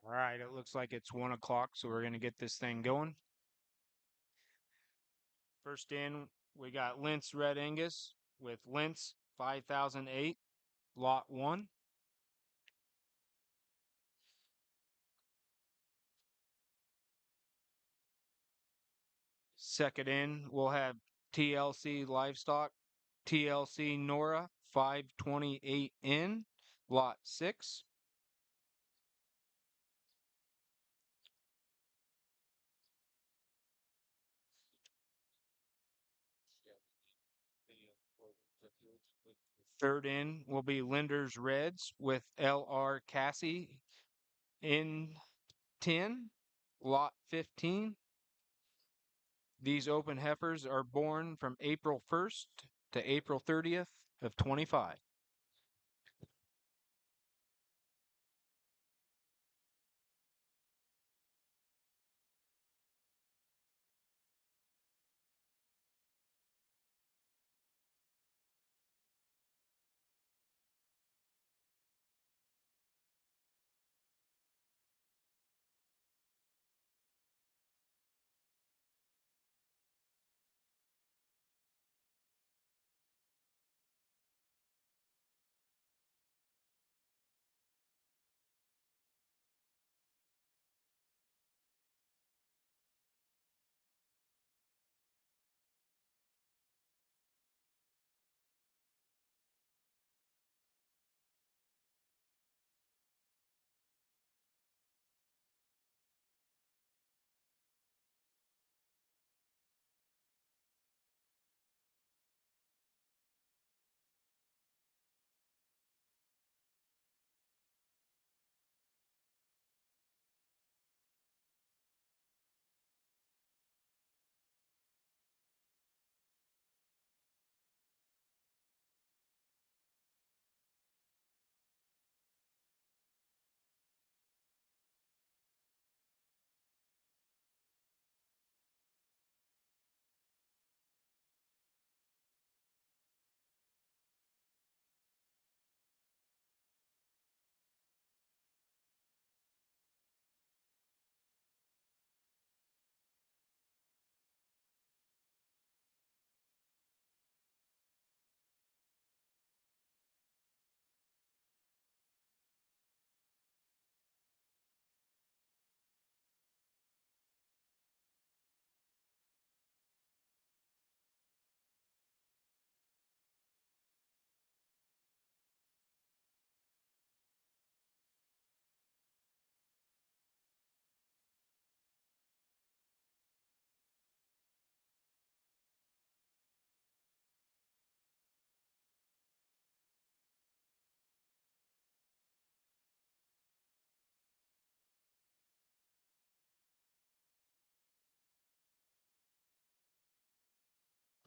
All right, it looks like it's 1 o'clock, so we're gonna get this thing going. First in, we got Lentz Red Angus with Lentz 5008, Lot 1. Second in, we'll have TLC Livestock, TLC Nora 528N, Lot 6. Third in will be Lenders Reds with LR Cassie N10, Lot 15. These open heifers are born from April 1st to April 30th of 25.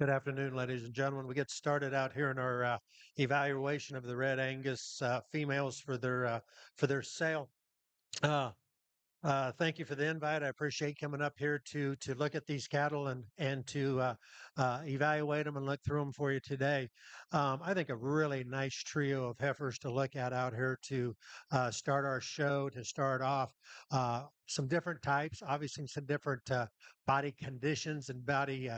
Good afternoon, ladies and gentlemen. We get started out here in our evaluation of the Red Angus females for their sale. Uh, Thank you for the invite. I appreciate coming up here to look at these cattle and to evaluate them and look through them for you today. I think a really nice trio of heifers to look at out here to start our show. To start off, some different types, obviously some different body conditions and body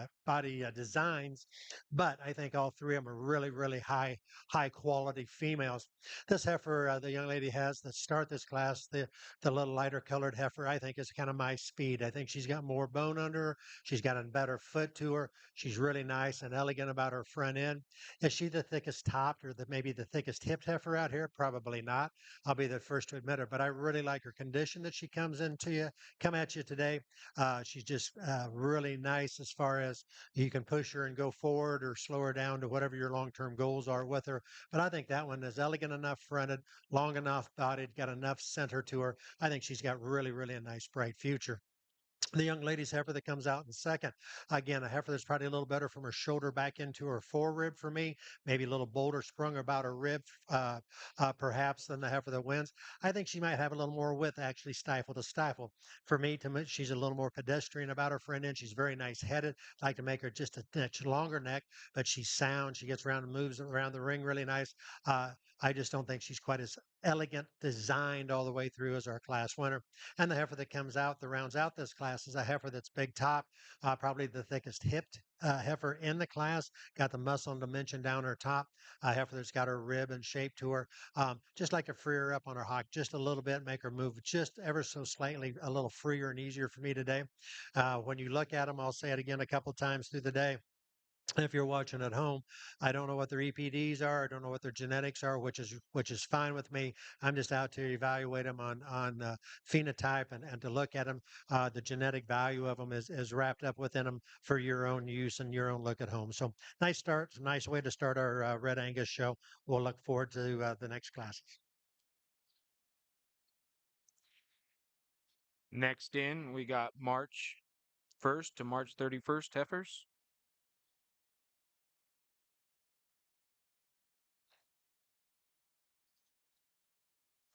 designs, but I think all three of them are really high quality females. This heifer the young lady has that start this class, the little lighter colored heifer, I think is kind of my speed. I think she's got more bone under her. She's got a better foot to her. She's really nice and elegant about her front end. Is she the thickest topped or maybe the thickest hipped heifer out here? Probably not. I'll be the first to admit it, but I really like her condition that she come at you today. She's just really nice as far as you can push her and go forward or slow her down to whatever your long-term goals are with her. But I think that one is elegant enough fronted, long enough bodied, got enough center to her. I think she's got really a nice bright future. The young lady's heifer that comes out in second. Again, a heifer that's probably a little better from her shoulder back into her forerib for me, maybe a little bolder sprung about her rib, perhaps, than the heifer that wins. I think she might have a little more width, actually, stifle to stifle. For me, to me, she's a little more pedestrian about her front end. She's very nice headed. Like to make her just a touch longer neck, but she's sound. She gets around and moves around the ring really nice. I just don't think she's quite as elegant, designed all the way through as our class winner. And the heifer that comes out that rounds out this class is a heifer that's big top, probably the thickest hipped heifer in the class, got the muscle and dimension down her top, a heifer that's got her rib and shape to her. Just like to free her up on her hock just a little bit, make her move just ever so slightly a little freer and easier for me today. When you look at them, I'll say it again a couple of times through the day. If you're watching at home, I don't know what their EPDs are. I don't know what their genetics are, which is fine with me. I'm just out to evaluate them on phenotype and to look at them. The genetic value of them is wrapped up within them for your own use and your own look at home. So nice start, nice way to start our Red Angus show. We'll look forward to the next classes. Next in, we got March 1st to March 31st heifers.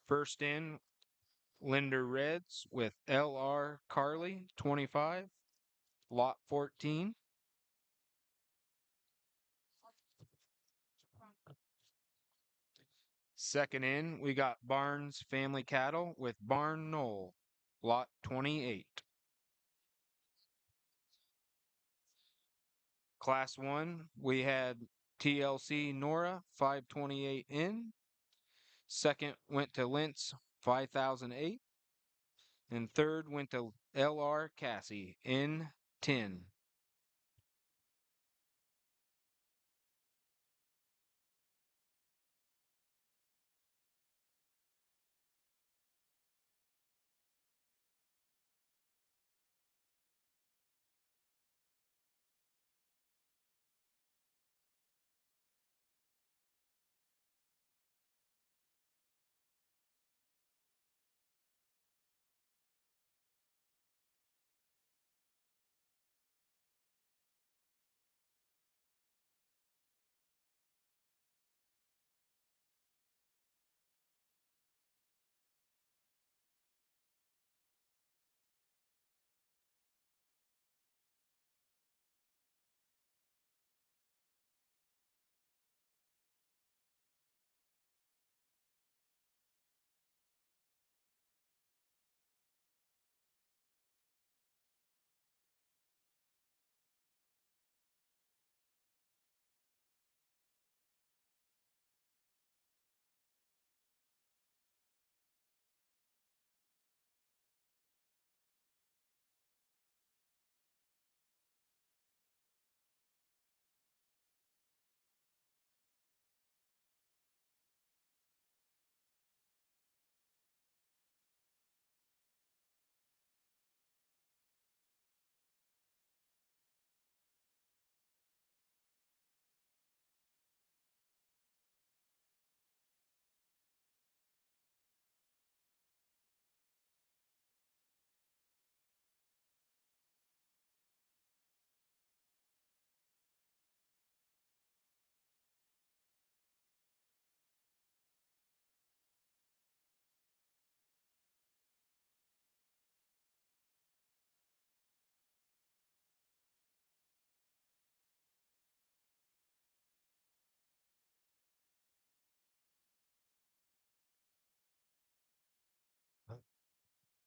First in, Linder Reds with LR Carly 25, lot 14. Second in, we got Barnes Family Cattle with Barn Knoll, lot 28. Class 1, we had TLC Nora 528 in. Second went to Lentz 5008. And third went to LR Cassie in 10.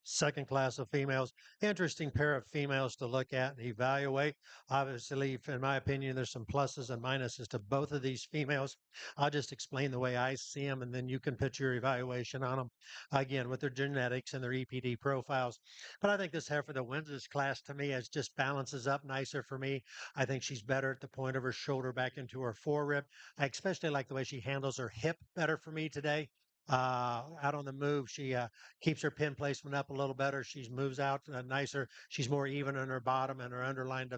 Second class of females. Interesting pair of females to look at and evaluate. Obviously, in my opinion, there's some pluses and minuses to both of these females. I'll just explain the way I see them, and then you can put your evaluation on them again with their genetics and their EPD profiles. But I think this heifer that wins this class to me is just balances up nicer for me. I think she's better at the point of her shoulder back into her forerib. I especially like the way she handles her hip better for me today. Out on the move, she keeps her pin placement up a little better. She moves out nicer. She's more even in her bottom and her underline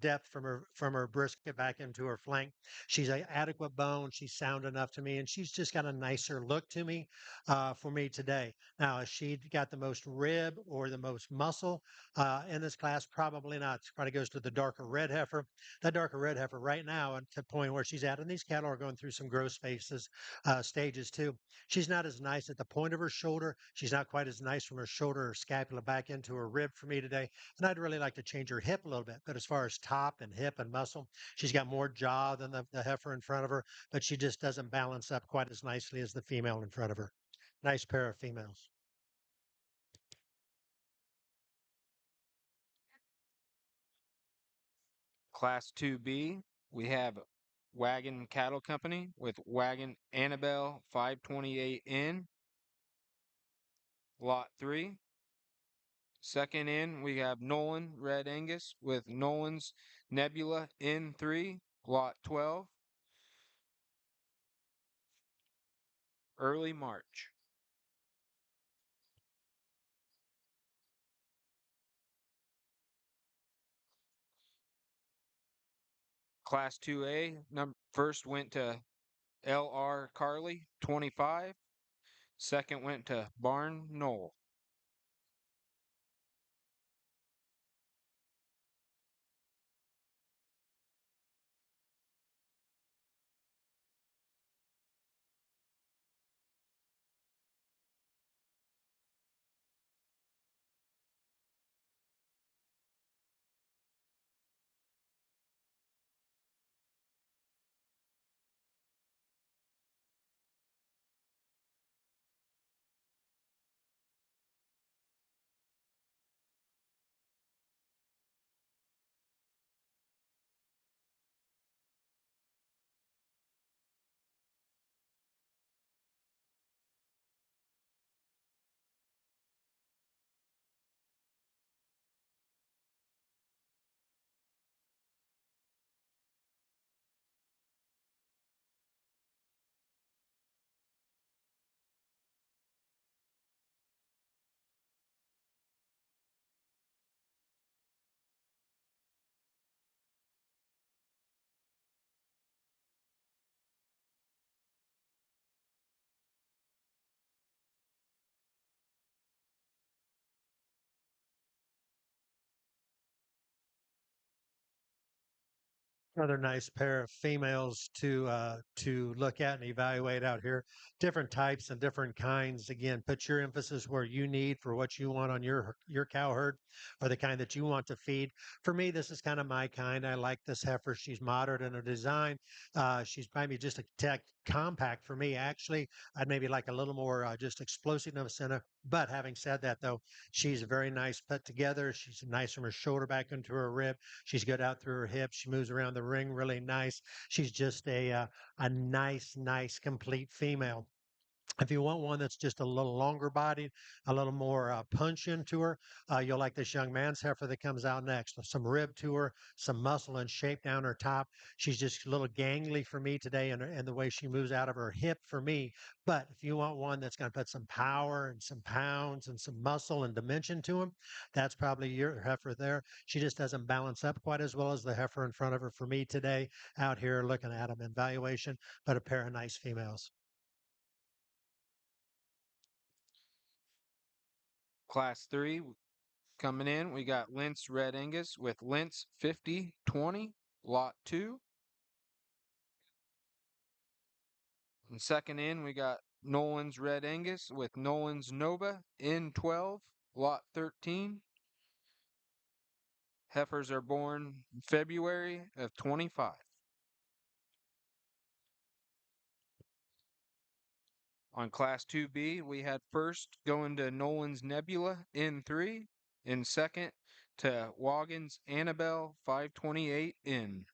depth from her brisket back into her flank. She's a adequate bone. She's sound enough to me, and she's just got a nicer look to me for me today. Now, has she got the most rib or the most muscle in this class? Probably not. It probably goes to the darker red heifer. That darker red heifer right now, at the point where she's at, and these cattle are going through some growth stages 2. She's not as nice at the point of her shoulder. She's not quite as nice from her shoulder or scapula back into her rib for me today. And I'd really like to change her hip a little bit. But as far as top and hip and muscle, she's got more jaw than the heifer in front of her, but she just doesn't balance up quite as nicely as the female in front of her. Nice pair of females. Class 2B, we have Wagon Cattle Company with Wagon Annabelle 528N, Lot 3. Second in, we have Nolan Red Angus with Nolan's Nebula N3, Lot 12, early March. Class 2A, first went to LR Carly 25, second went to Barn Knoll. Another nice pair of females to look at and evaluate out here. Different types and different kinds. Again, put your emphasis where you need for what you want on your cow herd, or the kind that you want to feed. For me, this is kind of my kind. I like this heifer. She's moderate in her design. She's maybe just a tech compact for me. Actually, I'd maybe like a little more just explosiveness in her. But having said that, though, she's very nice put together. She's nice from her shoulder back into her rib. She's good out through her hips. She moves around the ring really nice. She's just a nice, complete female. If you want one that's just a little longer bodied, a little more punch into her, you'll like this young man's heifer that comes out next. Some rib to her, some muscle and shape down her top. She's just a little gangly for me today, and the way she moves out of her hip for me. But if you want one that's going to put some power and some pounds and some muscle and dimension to him, that's probably your heifer there. She just doesn't balance up quite as well as the heifer in front of her for me today out here looking at them in valuation, but a pair of nice females. Class 3, coming in, we got Lentz Red Angus with Lentz 5020, Lot 2. And second in, we got Nolan's Red Angus with Nolan's Nova N12, Lot 13. Heifers are born February of 25. On Class 2B, we had first going to Nolan's Nebula N3, and second to Waggon's Annabelle 528N.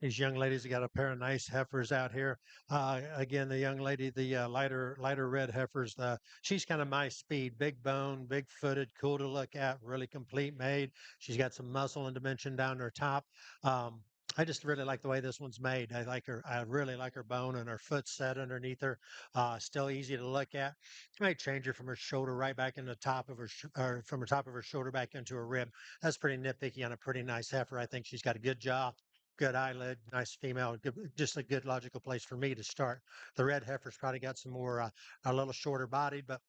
these young ladies have got a pair of nice heifers out here. Again, the young lady, the lighter red heifers, she's kind of my speed, big bone, big footed, cool to look at, really complete made. She's got some muscle and dimension down her top. Um, I just really like the way this one's made. I like her. I really like her bone and her foot set underneath her. Still easy to look at. I might change her from her shoulder right back in the top of her, or from the top of her shoulder back into her rib. That's pretty nitpicky on a pretty nice heifer. I think she's got a good jaw, good eyelid, nice female, good, just a good logical place for me to start. The red heifer's probably got some more, a little shorter bodied, but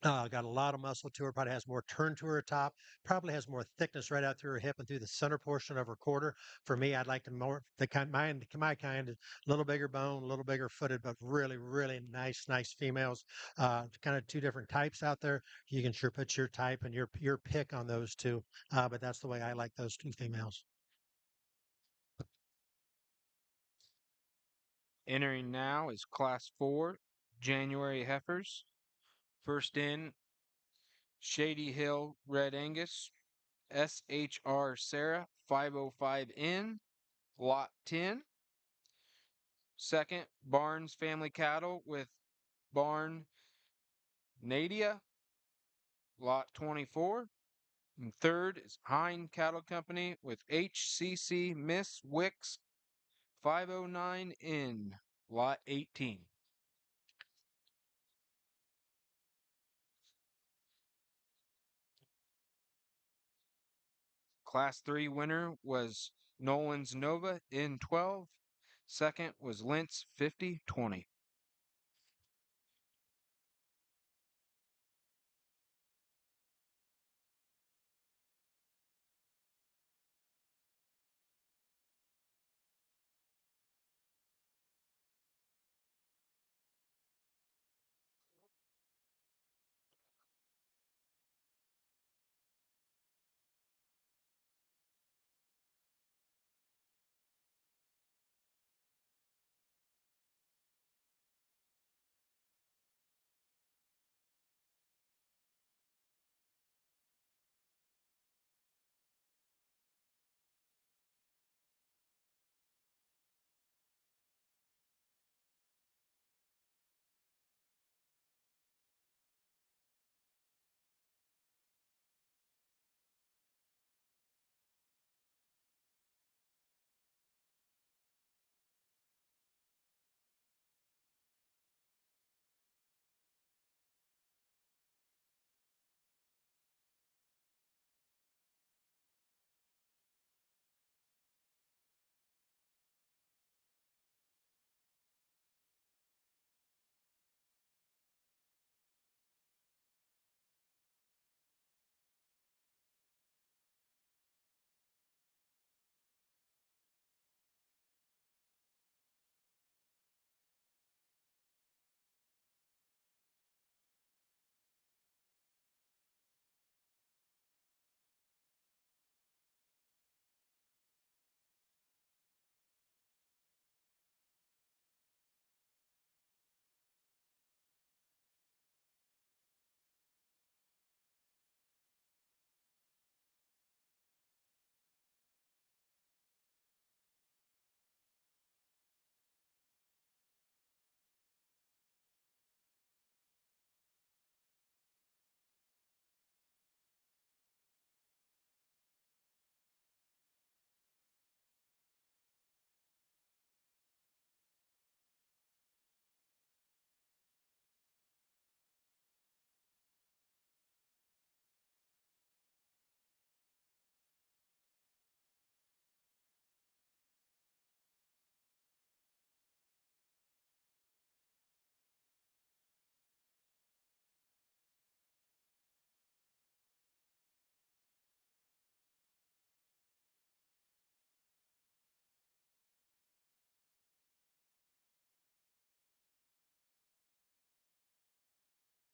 got a lot of muscle to her. Probably has more turn to her top. Probably has more thickness right out through her hip and through the center portion of her quarter. For me, I'd like to more the kind my kind, a little bigger bone, a little bigger footed, but really really nice females. Kind of two different types out there. You can sure put your type and your pick on those two. But that's the way I like those two females. Entering now is Class 4 January heifers. First in, Shady Hill Red Angus, SHR Sarah 505N, Lot 10. Second, Barnes Family Cattle with Barn Nadia, Lot 24. And third is Hine Cattle Company with HCC Miss Wicks 509N, Lot 18. Class 3 winner was Nolan's Nova N12. Second was Lentz 5020.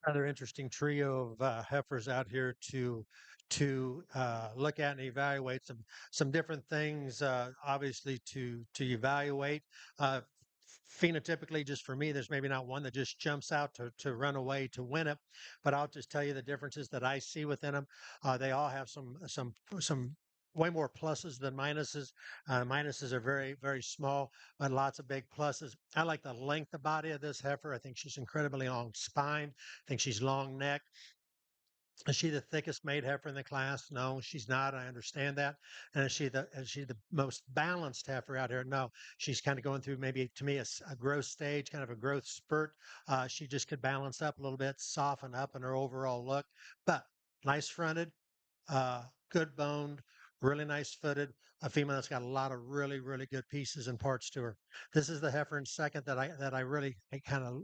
Rather interesting trio of heifers out here to look at and evaluate some different things. Obviously, to evaluate. Phenotypically, just for me, there's maybe not one that just jumps out to run away to win it, but I'll just tell you the differences that I see within them. They all have some way more pluses than minuses. Minuses are very, very small, but lots of big pluses. I like the length of body of this heifer. I think she's incredibly long spine. I think she's long neck. Is she the thickest made heifer in the class? No, she's not. I understand that. And is she the most balanced heifer out here? No, she's kind of going through maybe to me a growth stage, kind of a growth spurt. She just could balance up a little bit, soften up in her overall look. But nice fronted, good boned, really nice footed. A female that's got a lot of really, really good pieces and parts to her. This is the heifer in second that I really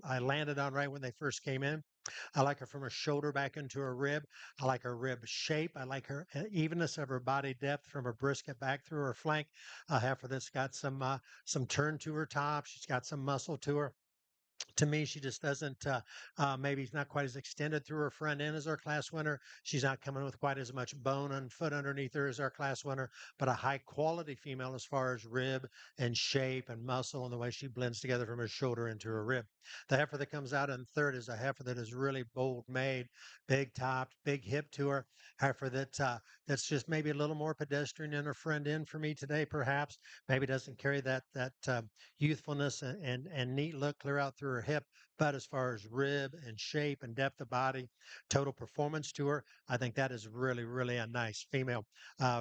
I landed on right when they first came in. I like her from her shoulder back into her rib. I like her rib shape. I like her evenness of her body depth from her brisket back through her flank. A heifer that's got some turn to her top. She's got some muscle to her. To me, she just doesn't, maybe it's not quite as extended through her front end as our class winner. She's not coming with quite as much bone and foot underneath her as our class winner, but a high quality female as far as rib and shape and muscle and the way she blends together from her shoulder into her rib. The heifer that comes out in third is a heifer that is really bold made, big topped, big hip to her. Heifer that's just maybe a little more pedestrian in her front end for me today, perhaps. Maybe doesn't carry that youthfulness and neat look clear out through her hip. But as far as rib and shape and depth of body, total performance to her, I think that is really, really a nice female.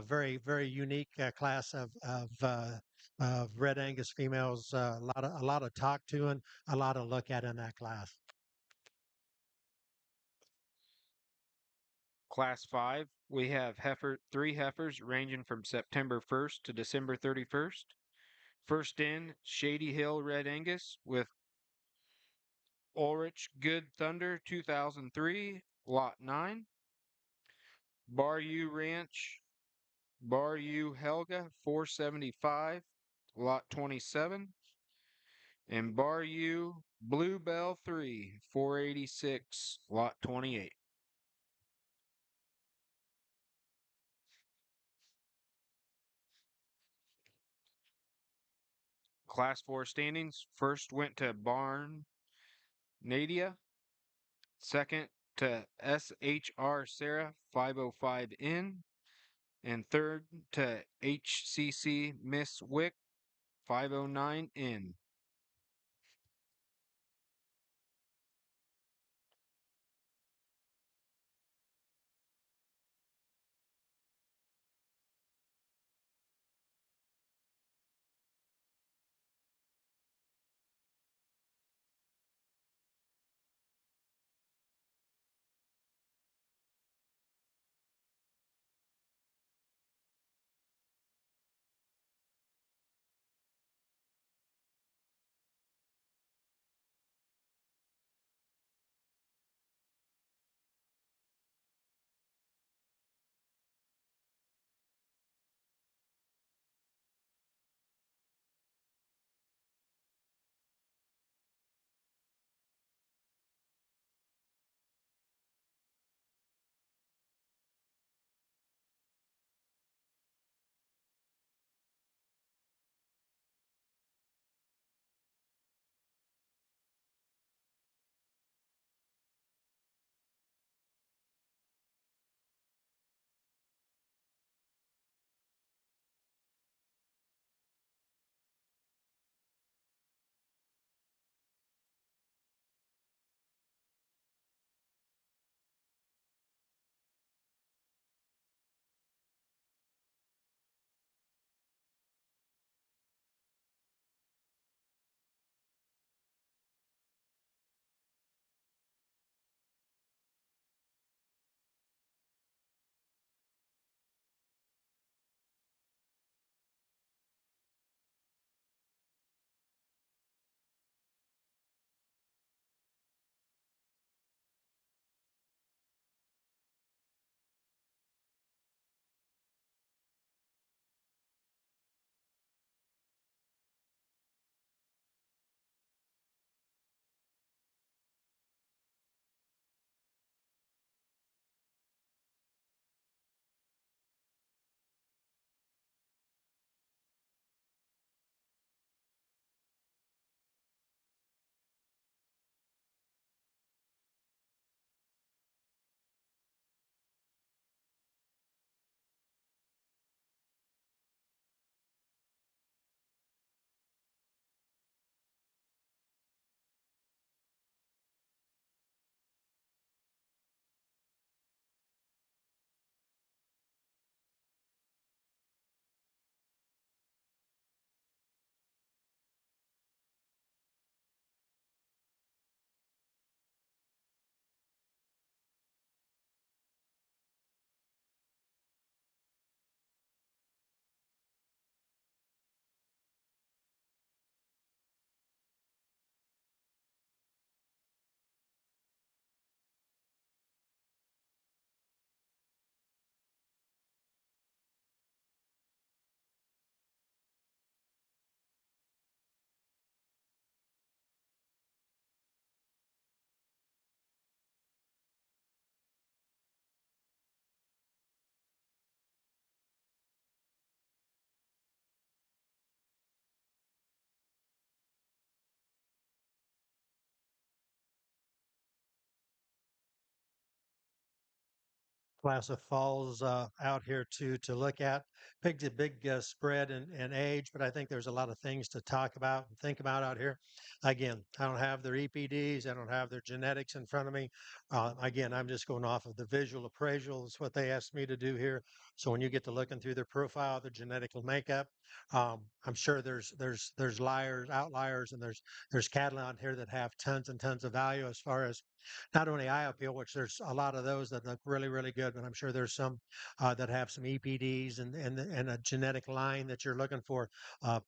Very, very unique class of Red Angus females. A lot of talk to and a lot of look at in that class. Class 5, we have three heifers ranging from September 1st to December 31st. First in, Shady Hill Red Angus with Ulrich Good Thunder 2003, Lot 9. Bar U Ranch, Bar U Helga 475, Lot 27. And Bar U Bluebell 3, 486, Lot 28. Class 4 standings, first went to Barn Nadia, second to SHR Sarah 505N, and third to HCC Miss Wick 509N. class of falls out here to look at. Big spread in age, but I think there's a lot of things to talk about and think about out here. Again, I don't have their EPDs, I don't have their genetics in front of me. Again, I'm just going off of the visual appraisal. Is what they asked me to do here. So when you get to looking through their profile, their genetic makeup, I'm sure there's liars, outliers, and there's cattle out here that have tons and tons of value as far as not only eye appeal, which there's a lot of those that look really, really good, but I'm sure there's some that have some EPDs and a genetic line that you're looking for.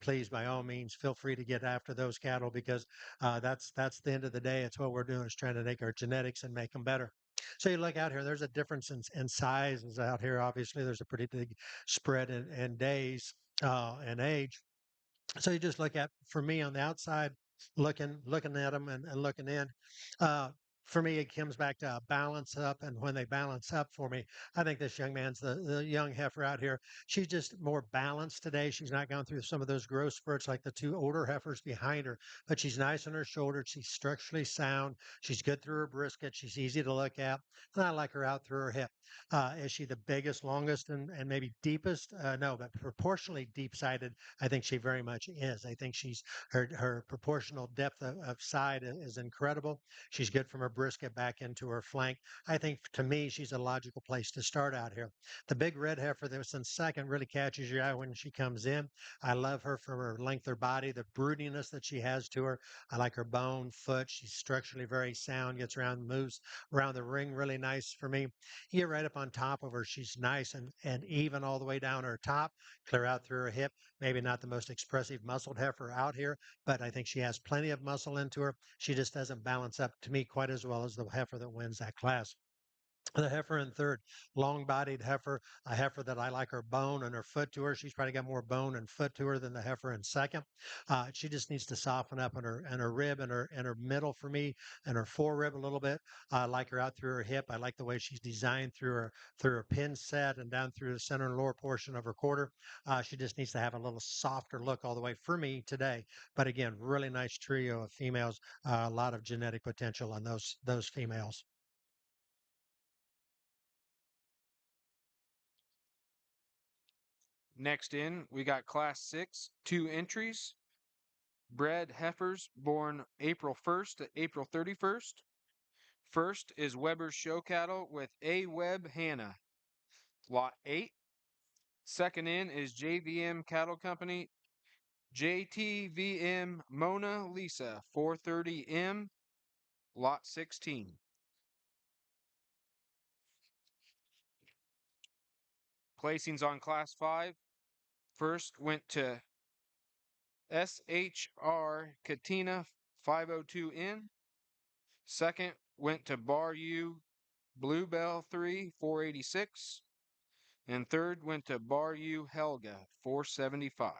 Please, by all means, feel free to get after those cattle because that's the end of the day. It's what we're doing is trying to make our genetics and make them better. So you look out here, there's a difference in sizes out here. Obviously, there's a pretty big spread in days and age. So you just look at, for me on the outside, looking at them and looking in. Uh, for me, it comes back to a balance up, and when they balance up for me, I think this young man's the young heifer out here. She's just more balanced today. She's not gone through some of those growth spurts like the two older heifers behind her, but she's nice on her shoulder. She's structurally sound. She's good through her brisket. She's easy to look at, and I like her out through her hip. Is she the biggest, longest, and maybe deepest? No, but proportionally deep-sided I think she very much is. I think she's her proportional depth of side is incredible. She's good from her brisket back into her flank. I think to me she's a logical place to start out here. The big red heifer that was in second really catches your eye when she comes in. I love her for her length of body, the broodiness that she has to her. I like her bone, foot. She's structurally very sound, gets around, moves around the ring really nice for me. You get right up on top of her. She's nice and even all the way down her top, clear out through her hip. Maybe not the most expressive muscled heifer out here, but I think she has plenty of muscle into her. She just doesn't balance up to me quite as well as the heifer that wins that class. The heifer in third, long-bodied heifer, a heifer that I like her bone and her foot to her. She's probably got more bone and foot to her than the heifer in second. She just needs to soften up in her rib and her middle for me and her forerib a little bit. I like her out through her hip. I like the way she's designed through her pin set and down through the center and lower portion of her quarter. She just needs to have a little softer look all the way for me today. But again, really nice trio of females. A lot of genetic potential on those females. Next in, we got Class 6, 2 entries. Bred heifers born April 1st to April 31st. First is Weber's Show Cattle with A. Webb Hannah, Lot 8. Second in is JVM Cattle Company, JTVM Mona Lisa, 430M, Lot 16. Placings on Class 5. First went to SHR Katina 502N. Second went to Bar U Bluebell 3 486. And third went to Bar U Helga 475.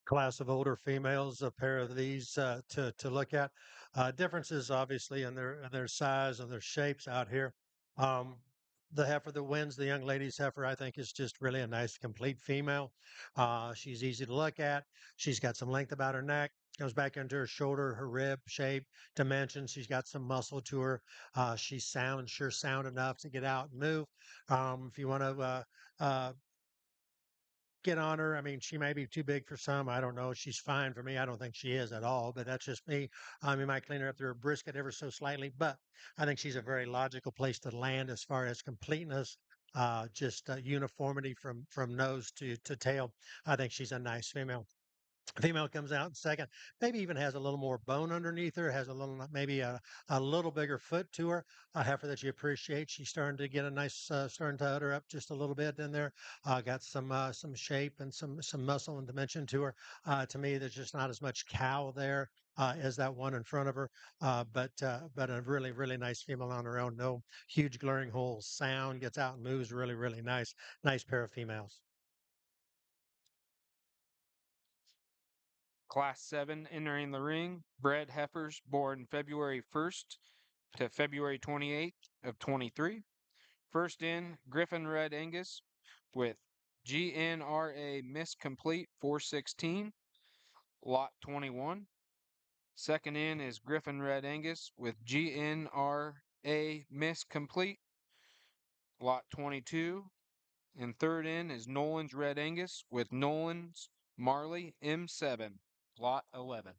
class of older females, a pair of these to look at. Differences obviously in their size and their shapes out here. Um, the heifer that wins, the young lady's heifer, I think is just really a nice complete female. She's easy to look at. She's got some length about her neck. Goes back into her shoulder, her rib shape, dimensions. She's got some muscle to her. She's sure sound enough to get out and move. If you want to get on her. I mean, she may be too big for some. I don't know. She's fine for me. I don't think she is at all, but that's just me. You might clean her up through a brisket ever so slightly, but I think she's a very logical place to land as far as completeness, just uniformity from nose to tail. I think she's a nice female. Female comes out in second, maybe even has a little more bone underneath her, has a little, maybe a little bigger foot to her, a heifer that you appreciate. She's starting to get a nice, starting to udder up just a little bit in there. Got some shape and some muscle and dimension to her. To me, there's just not as much cow there. As that one in front of her, but a really nice female on her own. No huge glaring holes. Sound gets out and moves really nice. Nice pair of females. Class 7 entering the ring, bred heifers born February 1st to February 28th of 23. First in, Griffin Red Angus with GNRA Miss Complete 416, Lot 21. Second in is Griffin Red Angus with GNRA Miss Complete, Lot 22. And third in is Nolan's Red Angus with Nolan's Marley M7, Lot 11.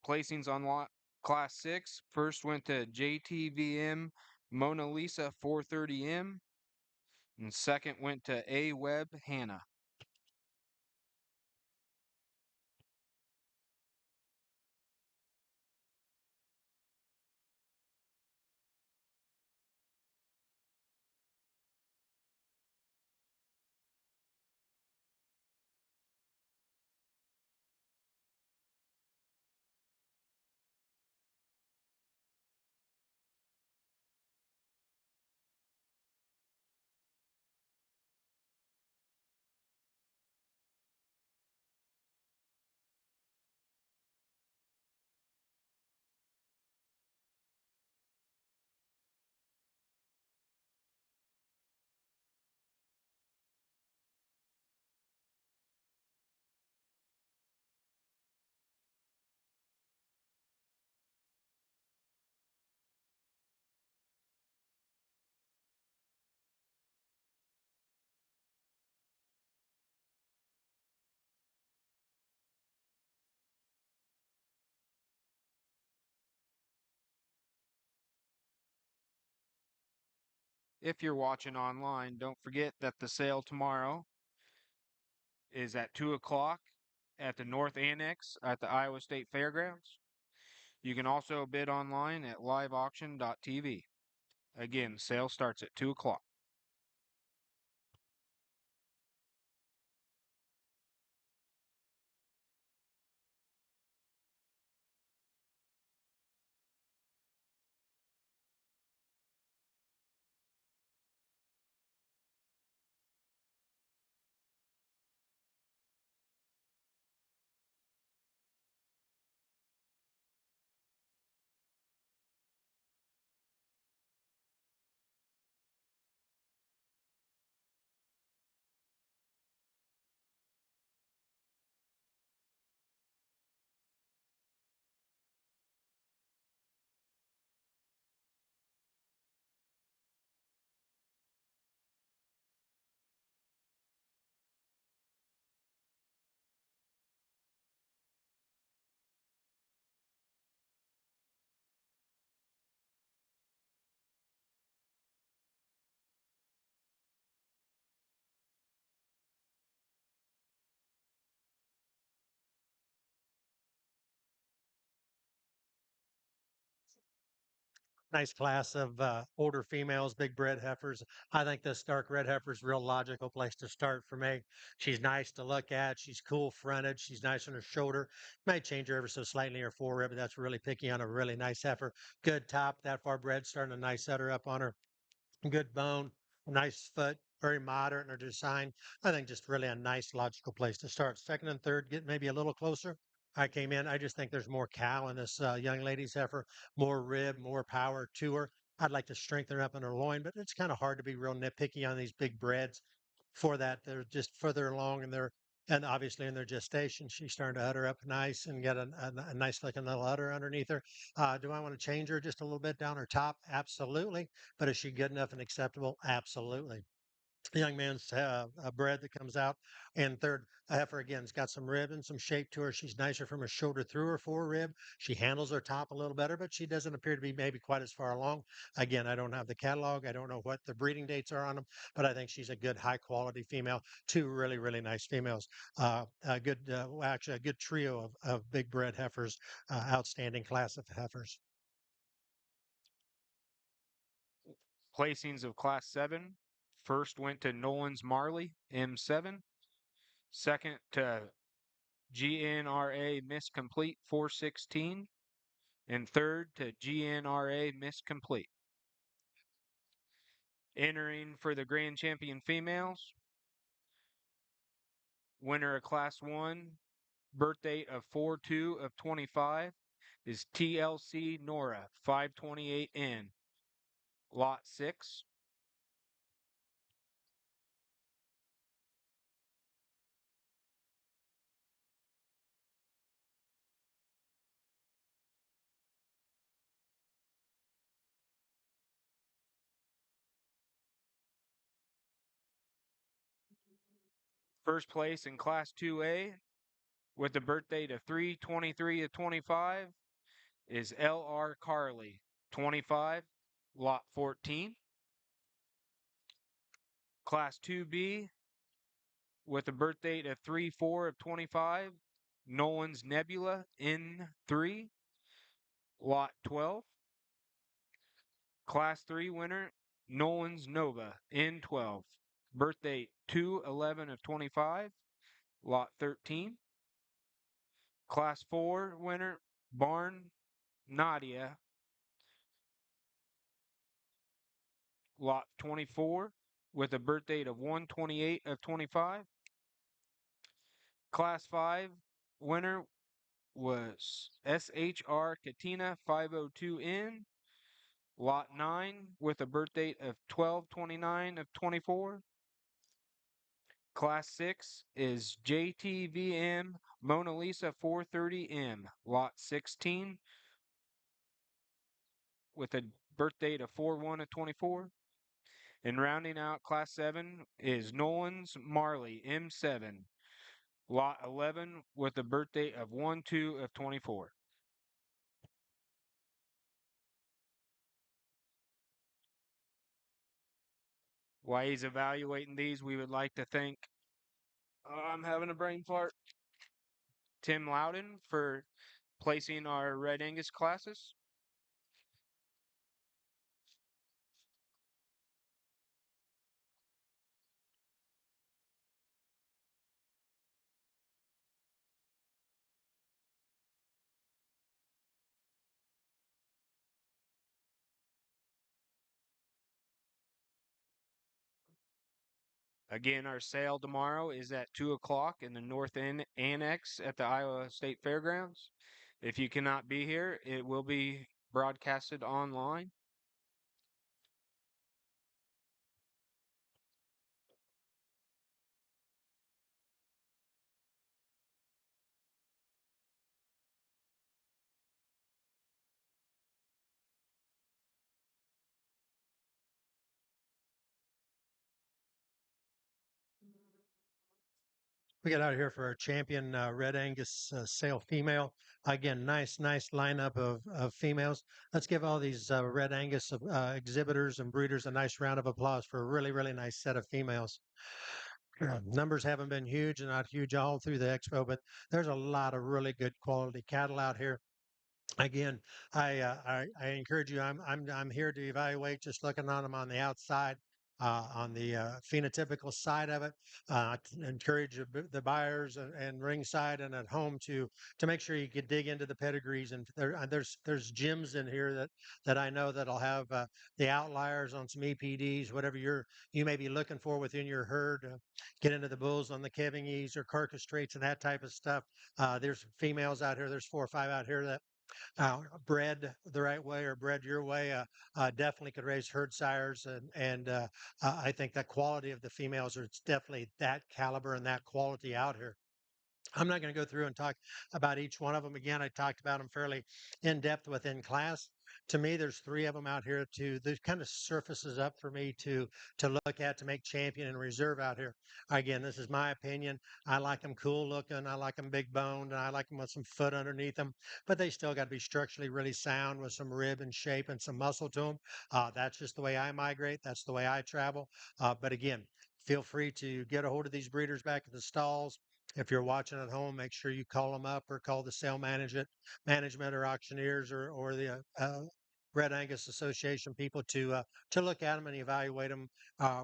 Placings on lot class 6. First went to JTVM Mona Lisa 430M, and second went to A Web Hannah. If you're watching online, don't forget that the sale tomorrow is at 2 o'clock at the North Annex at the Iowa State Fairgrounds. You can also bid online at liveauction.tv. Again, sale starts at 2 o'clock. Nice class of older females, big bred heifers. I think this dark red heifer is a real logical place to start for me. She's nice to look at. She's cool fronted. She's nice on her shoulder. Might change her ever so slightly her forerib, but that's really picky on a really nice heifer. Good top, that far bred, starting a nice setter up on her. Good bone, nice foot, very moderate in their design. I think just really a nice logical place to start. Second and third get maybe a little closer. I came in. I just think there's more cow in this young lady's heifer, more rib, more power to her. I'd like to strengthen her up in her loin, but it's kind of hard to be real nitpicky on these big breds for that. They're just further along in their and obviously in their gestation, she's starting to udder up nice and get a nice looking little udder underneath her. Do I want to change her just a little bit down her top? Absolutely. But is she good enough and acceptable? Absolutely. Young man's bread that comes out. And third, a heifer again has got some rib and some shape to her. She's nicer from her shoulder through her forerib. She handles her top a little better, but she doesn't appear to be maybe quite as far along. Again, I don't have the catalog. I don't know what the breeding dates are on them, but I think she's a good, high quality female. Two really, really nice females. A good, well, actually, a good trio of big bred heifers, outstanding class of heifers. Placings of Class 7. First went to Nolan's Marley, M7. Second to GNRA Miss Complete 416. And third to GNRA Miss Complete. Entering for the Grand Champion females, winner of Class 1, birth date of 4/2 of 25, is TLC Nora 528N, Lot 6. First place in Class 2A with the birth date of 3/23 of 25 is LR Carly 25, Lot 14. Class 2B with a birth date of 3/4 of 25, Nolan's Nebula N3, Lot 12. Class 3 winner, Nolan's Nova N12, birth date 2/11 of 25, Lot 13. Class 4 winner, Barn Nadia, Lot 24, with a birth date of 1/28 of 25. Class 5 winner was SHR Katina 502N, Lot 9, with a birth date of 12/29 of 24. Class 6 is JTVM Mona Lisa 430M, Lot 16, with a birth date of 4/1 of 24. And rounding out Class 7 is Nolan's Marley M7, Lot 11, with a birth date of 1/2 of 24. While he's evaluating these, we would like to thank, I'm having a brain fart, Tim Loudon for placing our Red Angus classes. Again, our sale tomorrow is at 2 o'clock in the North End Annex at the Iowa State Fairgrounds. If you cannot be here, it will be broadcasted online. We got out here for our champion Red Angus sale female. Again, nice lineup of females. Let's give all these Red Angus exhibitors and breeders a nice round of applause for a really, really nice set of females. Numbers haven't been huge and not huge all through the expo, but there's a lot of really good quality cattle out here. Again, I encourage you. I'm here to evaluate, just looking on them on the outside. on the phenotypical side of it. Encourage the buyers and ringside and at home to make sure you can dig into the pedigrees. And there's gyms in here that I know that'll have the outliers on some EPDs, whatever you may be looking for within your herd. Get into the bulls on the Kevingese or carcass traits and that type of stuff. There's females out here. There's 4 or 5 out here that bred the right way or bred your way, definitely could raise herd sires. And I think that quality of the females are definitely that caliber and that quality out here. I'm not going to go through and talk about each one of them again. I talked about them fairly in depth within class. To me, there's 3 of them out here to that kind of surfaces up for me to look at to make champion and reserve out here. Again, this is my opinion. I like them cool looking. I like them big boned, and I like them with some foot underneath them. But they still got to be structurally really sound with some rib and shape and some muscle to them. That's just the way I migrate. That's the way I travel. But again, feel free to get a hold of these breeders back at the stalls. If you're watching at home, make sure you call them up or call the sale management or auctioneers or the Red Angus Association people to look at them and evaluate them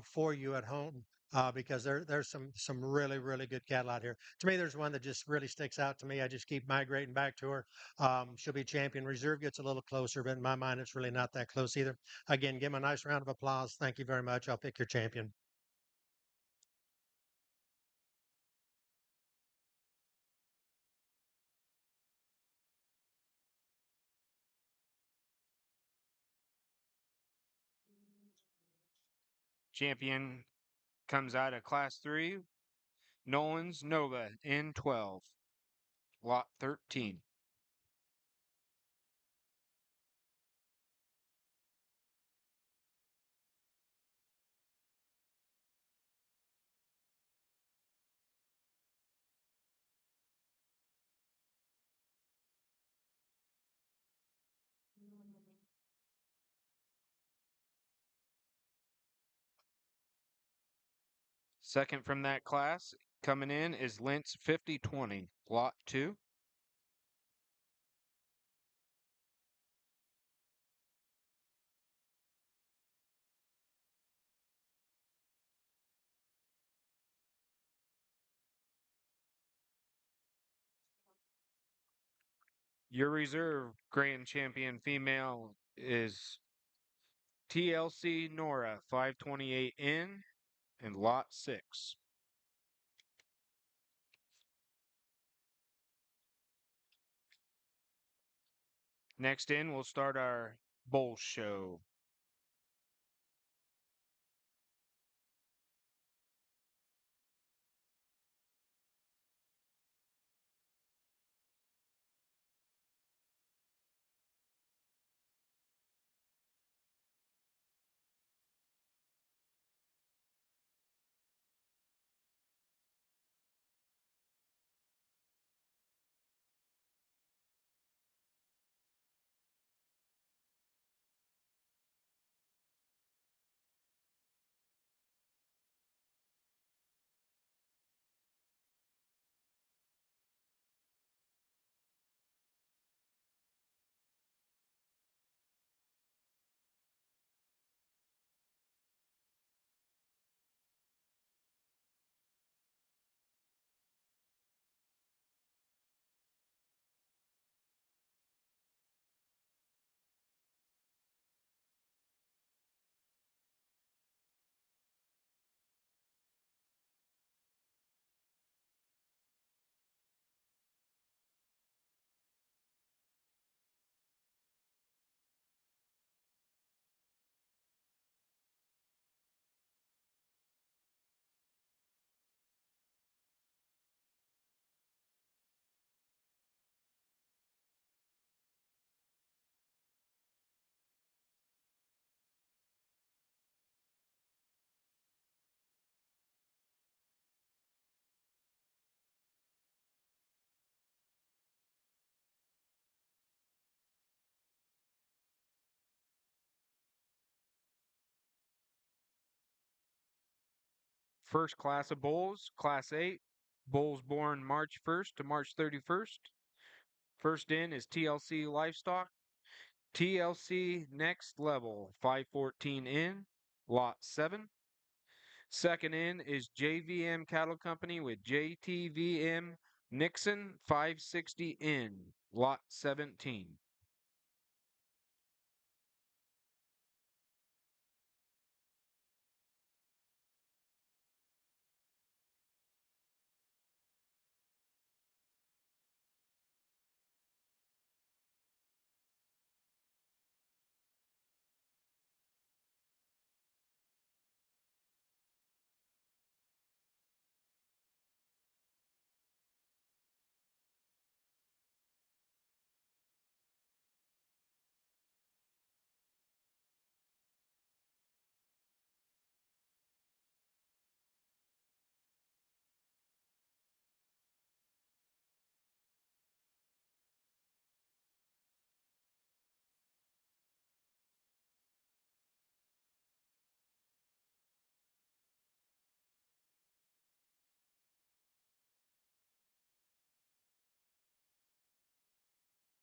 for you at home. Because there's some really good cattle out here. To me, there's one that just really sticks out to me. I just keep migrating back to her. She'll be champion. Reserve gets a little closer, but in my mind, it's really not that close either. Again, give them a nice round of applause. Thank you very much. I'll pick your champion. Champion comes out of Class 3, Nolan's Nova N12, Lot 13. Second from that class coming in is Lentz 5020, Lot 2. Your reserve grand champion female is TLC Nora 528N and Lot 6. Next in, we'll start our bull show. First class of bulls, Class 8, bulls born March 1st to March 31st. First in is TLC Livestock, TLC Next Level 514 in, Lot 7. Second in is JVM Cattle Company with JTVM Nixon 560 in lot 17.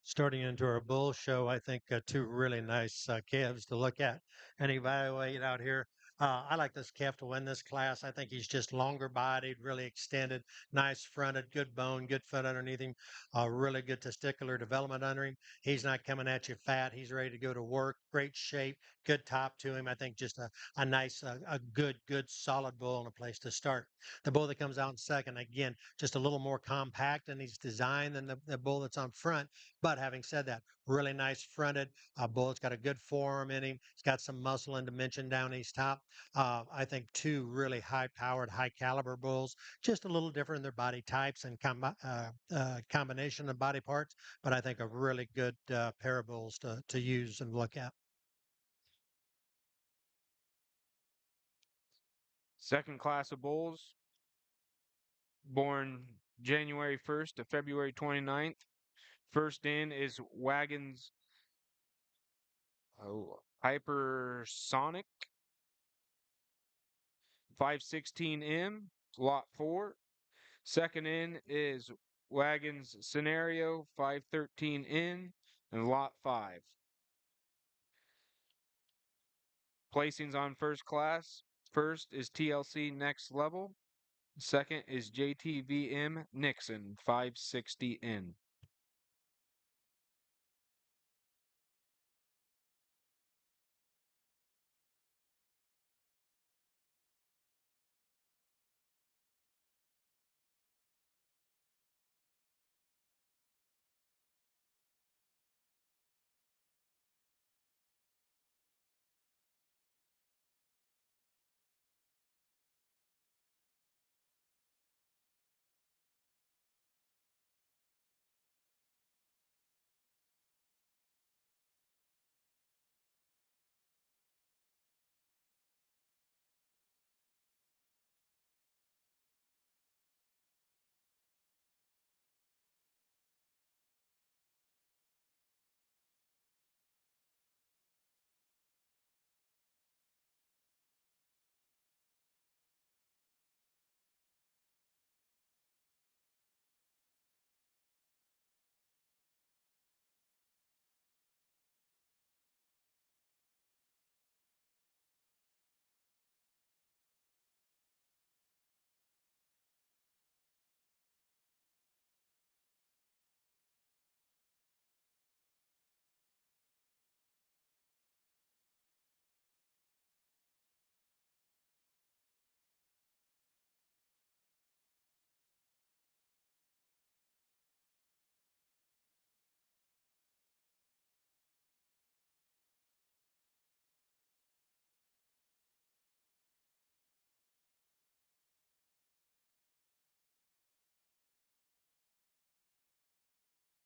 Starting into our bull show, I think two really nice calves to look at and evaluate out here. I like this calf to win this class. I think he's just longer bodied, really extended, nice fronted, good bone, good foot underneath him, really good testicular development under him. He's not coming at you fat. He's ready to go to work. Great shape, good top to him. I think just a nice, a good, solid bull and a place to start. The bull that comes out in second, again, just a little more compact in his design than the bull that's on front, but having said that, really nice fronted. Bullet's got a good forearm in him. He's got some muscle and dimension down his top. I think two really high powered, high caliber bulls, just a little different in their body types and combination of body parts, but I think a really good pair of bulls to use and look at. Second class of bulls, born January 1st to February 29th. First in is Wagons Hypersonic 516M, lot 4. Second in is Wagons Scenario 513N and lot 5. Placings on first class. First is TLC Next Level. Second is JTVM Nixon 560N.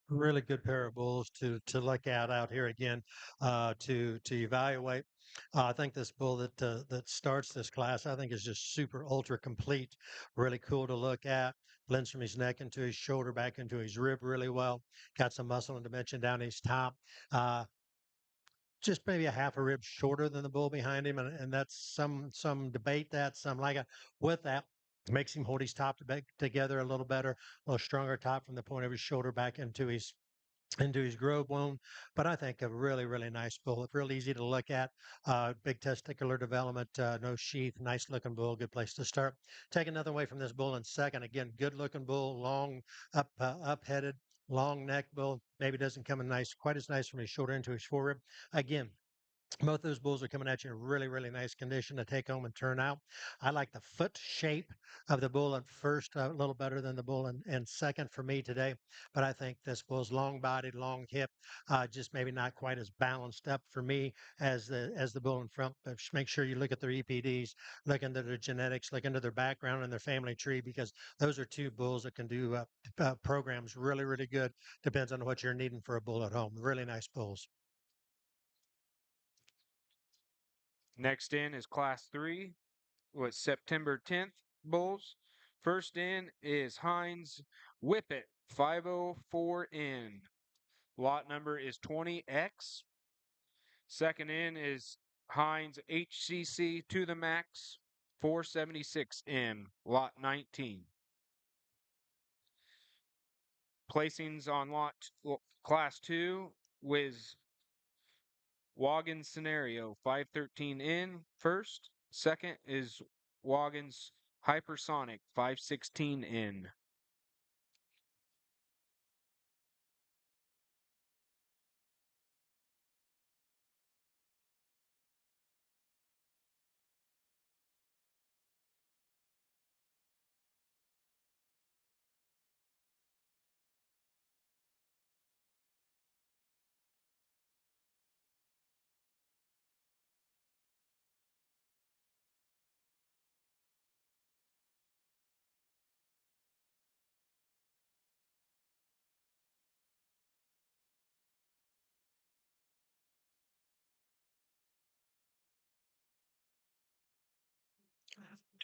Really good pair of bulls to look at out here again, to evaluate. I think this bull that starts this class, I think, is just super ultra complete. Really cool to look at. Blends from his neck into his shoulder, back into his rib really well. Got some muscle and dimension down his top. Uh, just maybe a half a rib shorter than the bull behind him, and that's some debate that some like it. With that, makes him hold his top together a little better, a little stronger top from the point of his shoulder back into his into his grove wound. But I think a really, really nice bull, real easy to look at. Big testicular development, no sheath, nice looking bull, good place to start. Take another away from this bull in second. Again, good looking bull, long, up headed, long neck bull. Maybe doesn't come in nice, quite as nice from his shoulder into his forearm. Again, both those bulls are coming at you in really, really nice condition to take home and turn out. I like the foot shape of the bull at first, a little better than the bull in second for me today. But I think this bull's long bodied, long hip, just maybe not quite as balanced up for me as the bull in front. But make sure you look at their EPDs, look into their genetics, look into their background and their family tree, because those are two bulls that can do programs really, really good. Depends on what you're needing for a bull at home. Really nice bulls. Next in is Class 3 with September 10th bulls. First in is Heinz Whippet 504N. Lot number is 20X. Second in is Heinz HCC to the max 476M, lot 19. Placings on class 2 with Wagon Scenario 513N first. Second is Wagon's Hypersonic 516N.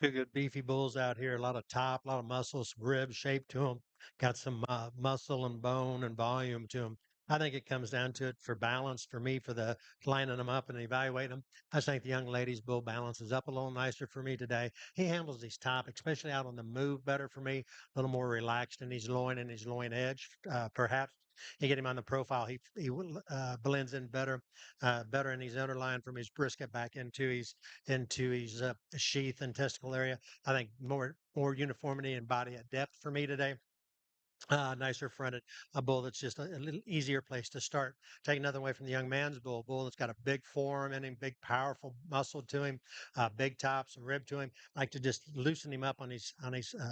Two good beefy bulls out here. A lot of top, a lot of muscle, some rib shape to them. Got some muscle and bone and volume to them. I think it comes down to it for balance for me for the lining them up and evaluating them. I just think the young lady's bull balances up a little nicer for me today. He handles his top, especially out on the move, better for me. A little more relaxed in his loin and his loin edge, perhaps. You get him on the profile, he blends in better in his underline from his brisket back into his sheath and testicle area. I think more uniformity and body at depth for me today. Nicer fronted, a bull that's just a little easier place to start. Take another way from the young man's bull that's got a big forearm in him, big powerful muscle to him, big top, some rib to him. Like to just loosen him up on his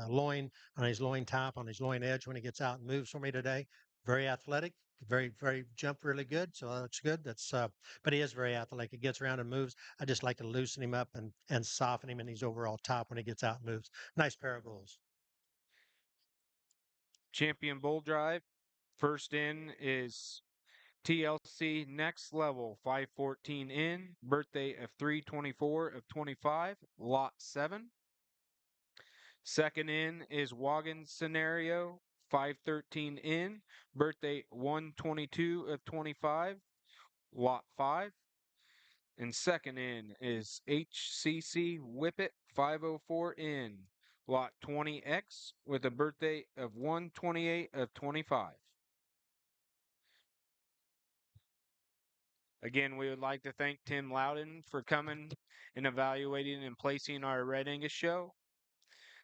loin, on his loin top, on his loin edge when he gets out and moves for me today. Very athletic, very jump really good. So that's good. But he is very athletic. He gets around and moves. I just like to loosen him up and soften him in his overall top when he gets out and moves. Nice pair of bulls. Champion Bull Drive. First in is TLC Next Level 514N, birthday of 324 of 25, lot 7. Second in is Wagon Scenario 513N, birthday 122 of 25, lot 5. And second in is HCC Whippet 504N, lot 20X, with a birthday of 128 of 25. Again, we would like to thank Tim Loudon for coming and evaluating and placing our Red Angus show.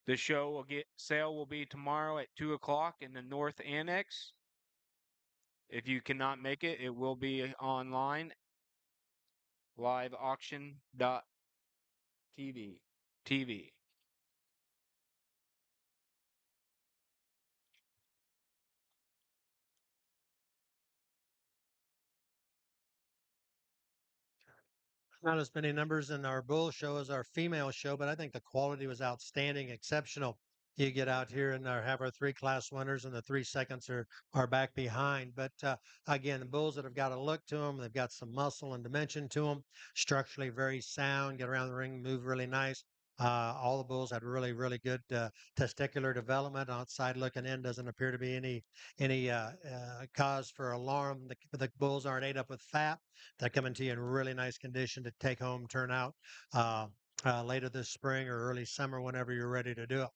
The sale will be tomorrow at 2 o'clock in the North Annex. If you cannot make it, it will be online, liveauction.tv. TV. Not as many numbers in our bull show as our female show, but I think the quality was outstanding, exceptional. You get out here and have our three class winners, and the 3 seconds are back behind. But again, the bulls that have got a look to them, they've got some muscle and dimension to them, structurally very sound, get around the ring, move really nice. All the bulls had really, really good testicular development. Outside looking in, doesn't appear to be any cause for alarm. The bulls aren't ate up with fat. They're coming to you in really nice condition to take home, turn out later this spring or early summer, whenever you're ready to do it.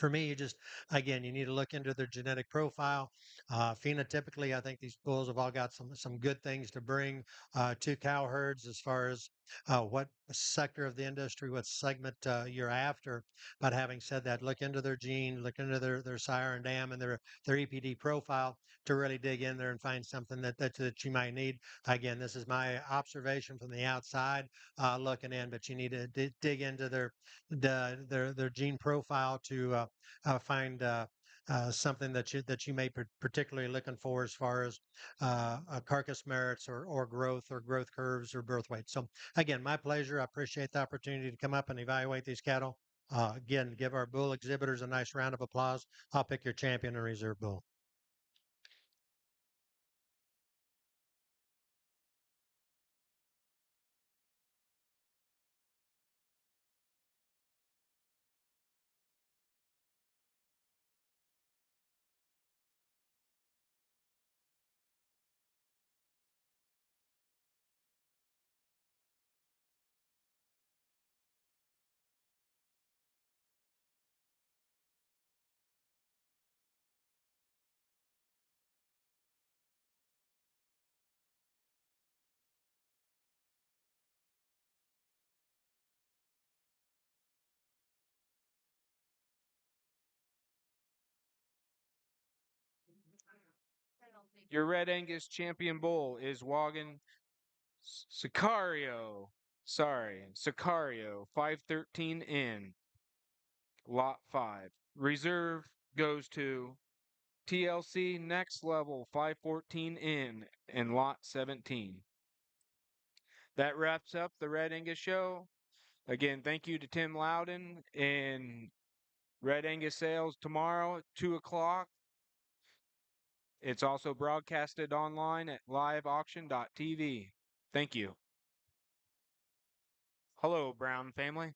For me, you just again, you need to look into their genetic profile. Phenotypically, I think these bulls have all got some good things to bring to cow herds as far as what sector of the industry, what segment you're after. But having said that, look into their gene, look into their sire and dam and their EPD profile to really dig in there and find something that you might need. Again, this is my observation from the outside looking in, but you need to dig into their gene profile to find something that you may particularly looking for as far as carcass merits or growth curves or birth weight. So again, my pleasure. I appreciate the opportunity to come up and evaluate these cattle. Again, give our bull exhibitors a nice round of applause. I'll pick your champion and reserve bull. Your Red Angus champion bull is Wagon Sicario. Sorry, Sicario 513 in lot 5. Reserve goes to TLC Next Level 514 in lot 17. That wraps up the Red Angus show. Again, thank you to Tim Loudon and Red Angus sales tomorrow at 2 o'clock. It's also broadcasted online at liveauction.tv. Thank you. Hello, Brown family.